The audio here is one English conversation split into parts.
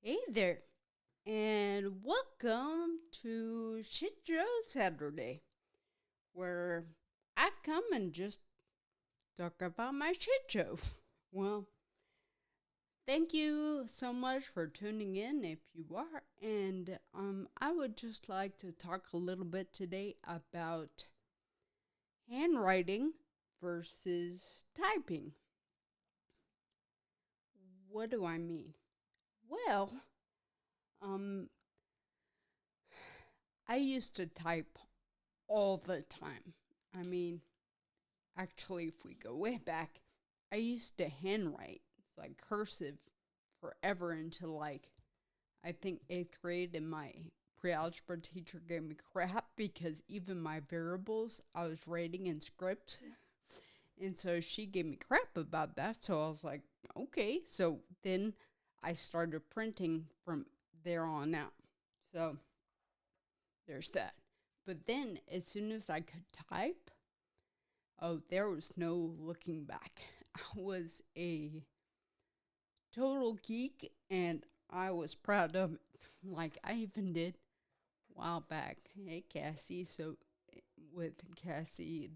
Hey there, and welcome to Shit Show Saturday, where I come and just talk about my shit show. Well, thank you so much for tuning in if you are, and I would just like to talk a little bit today about handwriting versus typing. What do I mean? Well, um, I used to type all the time. I mean, actually, if we go way back, I used to handwrite, it's like cursive, forever until like, I think 8th grade, and my pre-algebra teacher gave me crap because even my variables I was writing in script. And so she gave me crap about that. So I was like, okay. So then I started printing from there on out. So there's that. But then as soon as I could type, oh, there was no looking back. I was a total geek and I was proud of it. Like, I even did a while back. Hey, Cassie. So, with Cassie,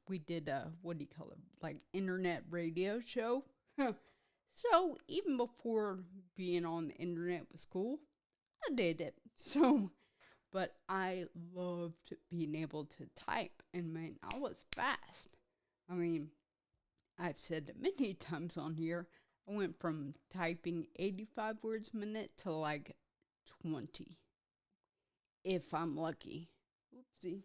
we did a, what do you call it? Like, internet radio show. So, even before being on the internet was cool, I did it. So, but I loved being able to type. And man, I was fast. I mean, I've said it many times on here. I went from typing 85 words a minute to like 20, if I'm lucky. Oopsie.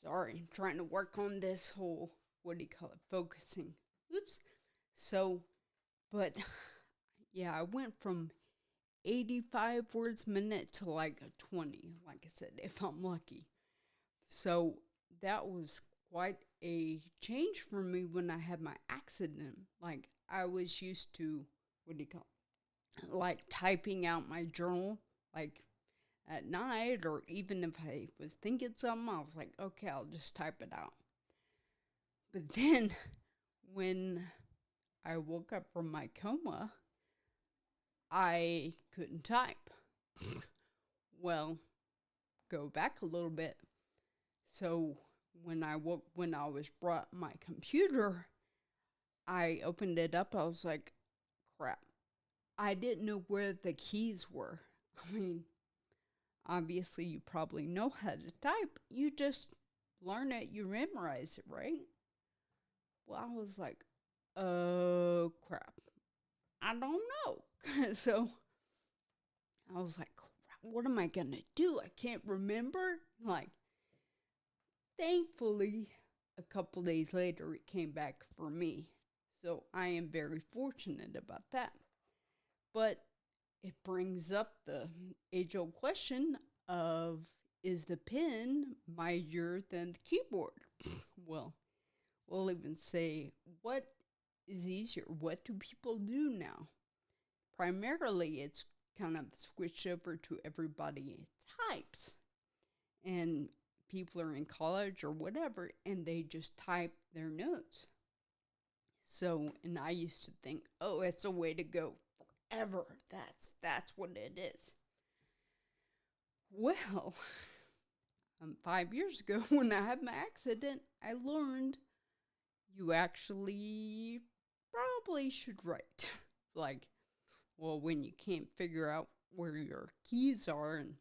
Sorry, I'm trying to work on this whole, what do you call it, focusing. Oops. So, but yeah, I went from 85 words a minute to like 20, like I said, if I'm lucky. So that was quite a change for me when I had my accident. Like, I was used to, what do you call it? Like typing out my journal, like at night, or even if I was thinking something, I was like, okay, I'll just type it out. But then when I woke up from my coma, I couldn't type. Well, go back a little bit. So when I was brought my computer, I opened it up. I was like, crap. I didn't know where the keys were. I mean, obviously, you probably know how to type. You just learn it, you memorize it, right? Well, I was like, oh, crap. I don't know. So I was like, crap, what am I going to do? I can't remember. Like, thankfully, a couple days later, it came back for me. So I am very fortunate about that. But it brings up the age old question of, is the pen mightier than the keyboard? Well, we'll even say, what is easier? What do people do now? Primarily, it's kind of switched over to everybody types. And people are in college or whatever, and they just type their notes. So, and I used to think, oh, it's a way to go forever. That's what it is. Well, 5 years ago when I had my accident, I learned you actually probably should write. Like, well, when you can't figure out where your keys are, and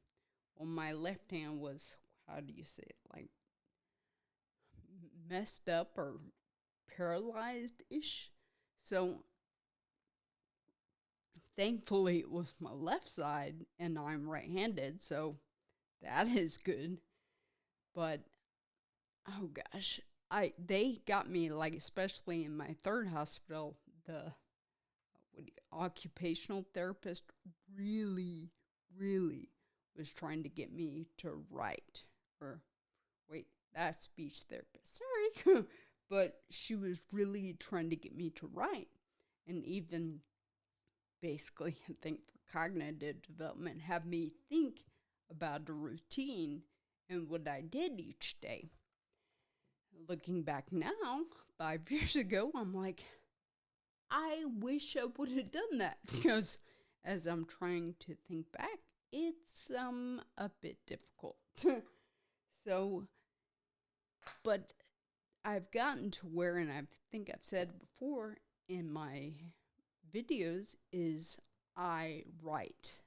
well, my left hand was, how do you say it, like messed up or paralyzed ish. So thankfully it was my left side and I'm right handed, so that is good. But oh gosh, they got me, like, especially in my third hospital, the occupational therapist really, really was trying to get me to write. Or wait, that's speech therapist. Sorry. But she was really trying to get me to write. And even basically, I think for cognitive development, have me think about a routine and what I did each day. looking back now, 5 years ago, I'm like, I wish I would have done that because as I'm trying to think back, it's a bit difficult. So, but I've gotten to where, and I think I've said before in my videos, is I write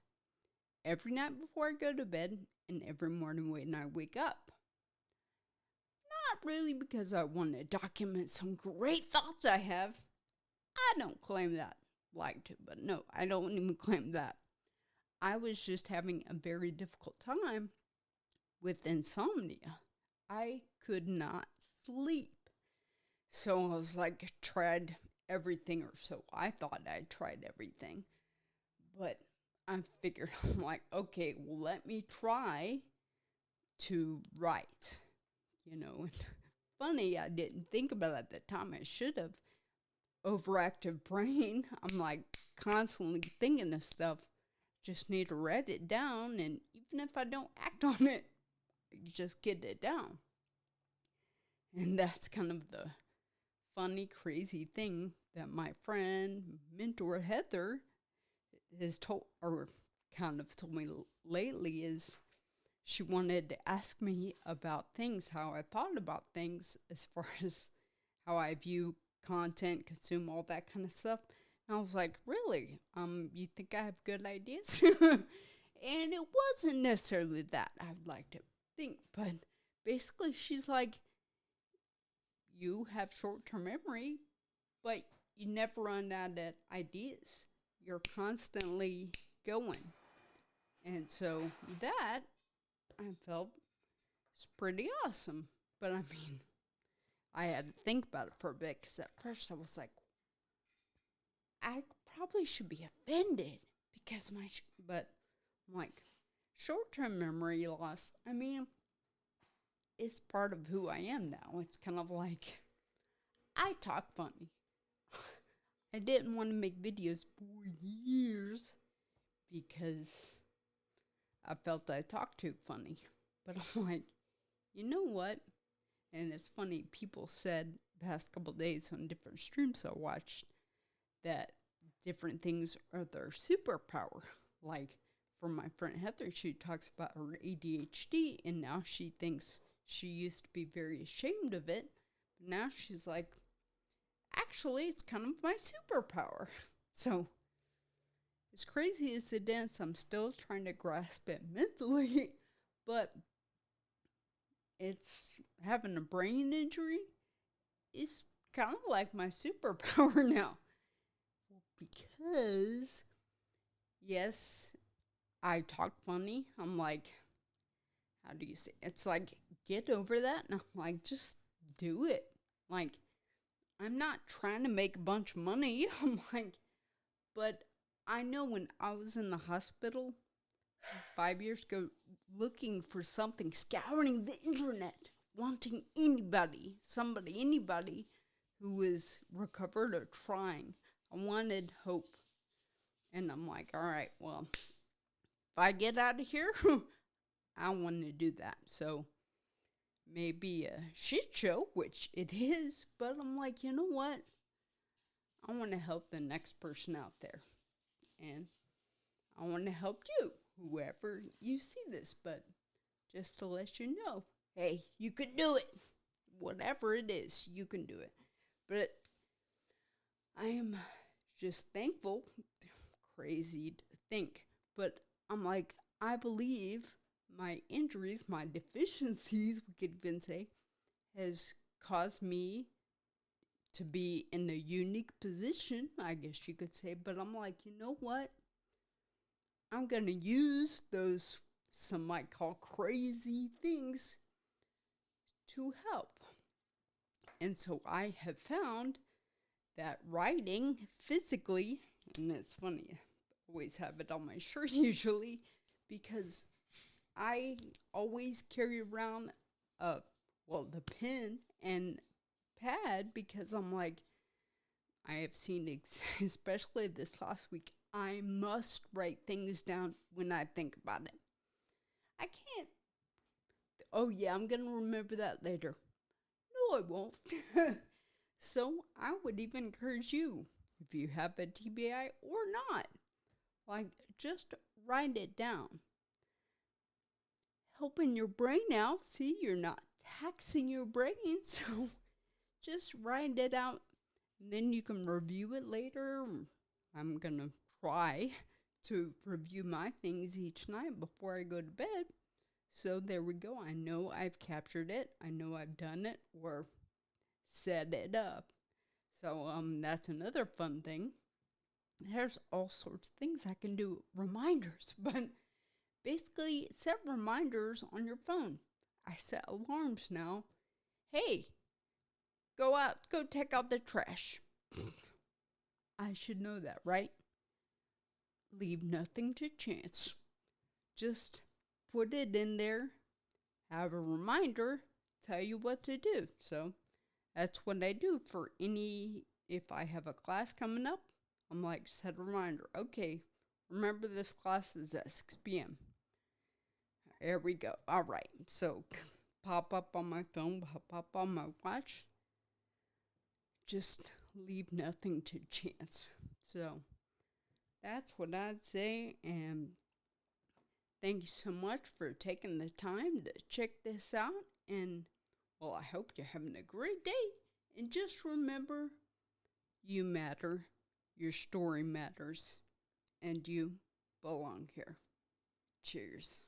every night before I go to bed and every morning when I wake up. Not really because I want to document some great thoughts I have. I don't claim that. Like to, but no, I don't even claim that. I was just having a very difficult time with insomnia. I could not sleep. So I was like, tried everything, or so I thought I tried everything. But I figured, I'm like, okay, well, let me try to write. And funny, I didn't think about it at the time. I should have. Overactive brain. I'm like constantly thinking of stuff. Just need to write it down, and even if I don't act on it, you just get it down. And that's kind of the funny, crazy thing that my friend, mentor Heather, has told, or kind of told me lately, is she wanted to ask me about things, how I thought about things as far as how I view content, consume all that kind of stuff. And I was like, really? You think I have good ideas? And it wasn't necessarily that I'd like to think, but basically she's like, you have short-term memory, but you never run out of ideas. You're constantly going. And so that I felt is pretty awesome. But I mean, I had to think about it for a bit because at first I was like, I probably should be offended because but I'm like, short-term memory loss, I mean, it's part of who I am now. It's kind of like, I talk funny. I didn't want to make videos for years because I felt I talked too funny. But I'm like, you know what? And it's funny, people said the past couple days on different streams I watched that different things are their superpower. Like for my friend Heather, she talks about her ADHD, and now she thinks she used to be very ashamed of it. But now she's like, actually, it's kind of my superpower. So, as crazy as it is, I'm still trying to grasp it mentally, but it's having a brain injury is kind of like my superpower now. Because, yes, I talk funny. I'm like, how do you say? It's like, get over that. And I'm like, just do it. Like, I'm not trying to make a bunch of money. I'm like, but I know when I was in the hospital 5 years ago, looking for something, scouring the internet, wanting anybody who was recovered or trying. I wanted hope. And I'm like, all right, well, if I get out of here, I want to do that. So maybe a shit show, which it is, but I'm like, you know what? I want to help the next person out there. And I want to help you, whoever you see this, but just to let you know, hey, you can do it. Whatever it is, you can do it. But I am just thankful. Crazy to think, but I'm like, I believe my injuries, my deficiencies, we could even say, has caused me to be in a unique position, I guess you could say. But I'm like, you know what? I'm going to use those, some might call crazy things, to help. And so I have found that writing physically, and it's funny, I always have it on my shirt usually, because I always carry around the pen and pad, because I'm like, I have seen, especially this last week, I must write things down when I think about it. I can't, oh yeah, I'm going to remember that later. I won't. So I would even encourage you, if you have a TBI or not, like just write it down. Helping your brain out. See, you're not taxing your brain, so just write it out. And then you can review it later. I'm going to try to review my things each night before I go to bed. So there we go. I know I've captured it. I know I've done it or set it up. So that's another fun thing. There's all sorts of things I can do. Reminders, but basically set reminders on your phone. I set alarms now. Hey, go take out the trash. I should know that, right? Leave nothing to chance. Just put it in there, have a reminder, tell you what to do. So that's what I do for if I have a class coming up, I'm like, set a reminder. Okay, remember this class is at 6 p.m. There we go. All right. So pop up on my phone, pop up on my watch. Just leave nothing to chance. So that's what I'd say. And thank you so much for taking the time to check this out. And, well, I hope you're having a great day. And just remember, you matter. Your story matters. And you belong here. Cheers.